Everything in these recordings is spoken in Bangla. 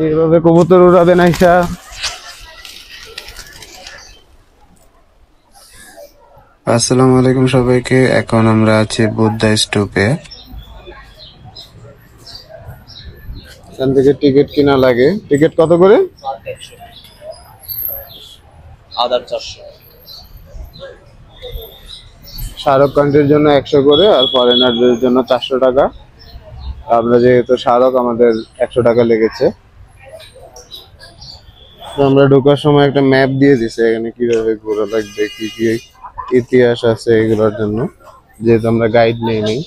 এইভাবে কবুতর উড়াবেন আইসা। আসসালামু আলাইকুম সবাইকে। এখন আমরা আছি বুদ্ধা স্টপে। এখান থেকে টিকিট কিনা লাগে। টিকিট কত করে? আদার 400। শাহরুখ কান্ট্রির জন্য 100 করে আর ফরেনারদের জন্য 400 টাকা। আমরা যেহেতু শাহরুখ আমাদের 100 টাকা লেগেছে। আমরা ঢোকার সময় একটা ম্যাপ দিয়ে দিছে এখানে কিভাবে ঘোরা লাগবে, কি কি ইতিহাস আছে এগুলোর জন্য, যেহেতু আমরা গাইড নেই।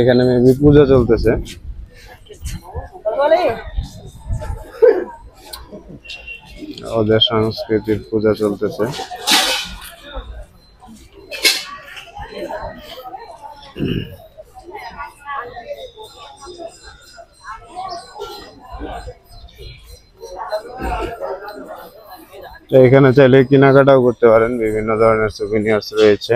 এখানে মেবি পূজা চলতেছে। ওদের সংস্কৃতির পূজা চলতেছে। তো এখানে চাইলে কেনাকাটাও করতে পারেন, বিভিন্ন ধরনের সুভিনিয়ার্স রয়েছে।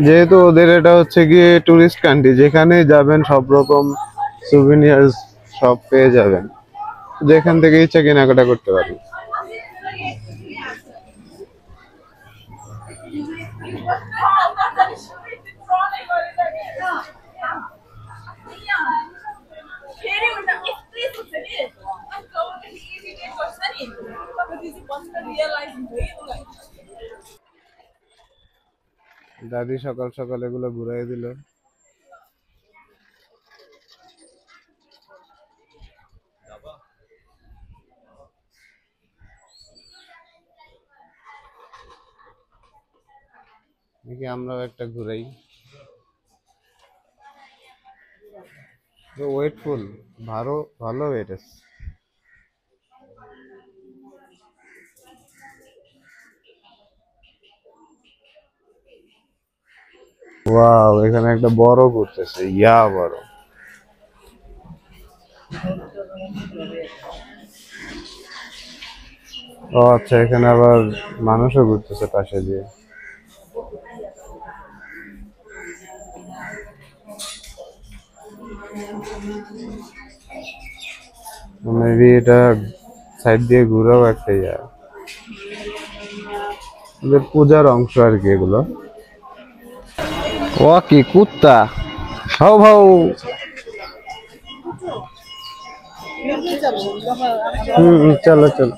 যেহেতু ওদের এটা হচ্ছে গিয়ে টুরিস্ট কান্ট্রি, যেখানে যাবেন সব রকম সুভিনিয়ার্স সব পেয়ে যাবেন, যেখান থেকে ইচ্ছা কেনাকাটা করতে পারেন। দাদি সকাল সকাল এগুলো ঘুরাই দিল। দেখি আমরাও একটা ঘুরাই। ওয়েটফুল, ভালো ভালো ওয়েট আছে। ওয়াও, এখানে একটা বড় ঘুরতেছে, ইয়া বড়। ও আচ্ছা, এখানে আবার মানুষও ঘুরতেছে পাশে দিয়ে। মেবি এটা সাইড দিয়ে ঘুরেও একটা ইয়া, পূজার অংশ আর কি এগুলো। ও কি কুত্তা, হাউ হাউ। চলো চলো।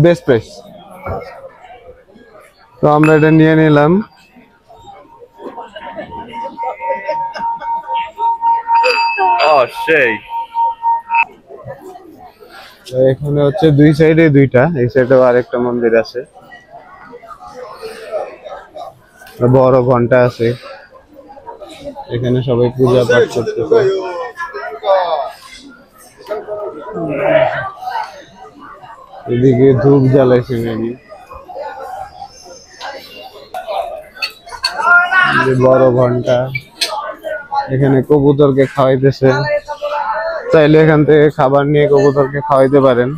Best price. তো আমরা এটা নিয়ে নিলাম। এখানে হচ্ছে দুই সাইডে দুইটা, এই সাইডে আরেকটা মন্দির আছে, বড় ঘন্টা আছে, এখানে সবাই পূজা পাঠ করতেছে। এদিকে ধূপ জ্বালাইছে মেবি, বড় ঘন্টা। এখানে কবুতরকে খাওয়াইতেছে, চাইলে এখান থেকে খাবার নিয়ে কবুতরকে খাওয়াইতে পারেন।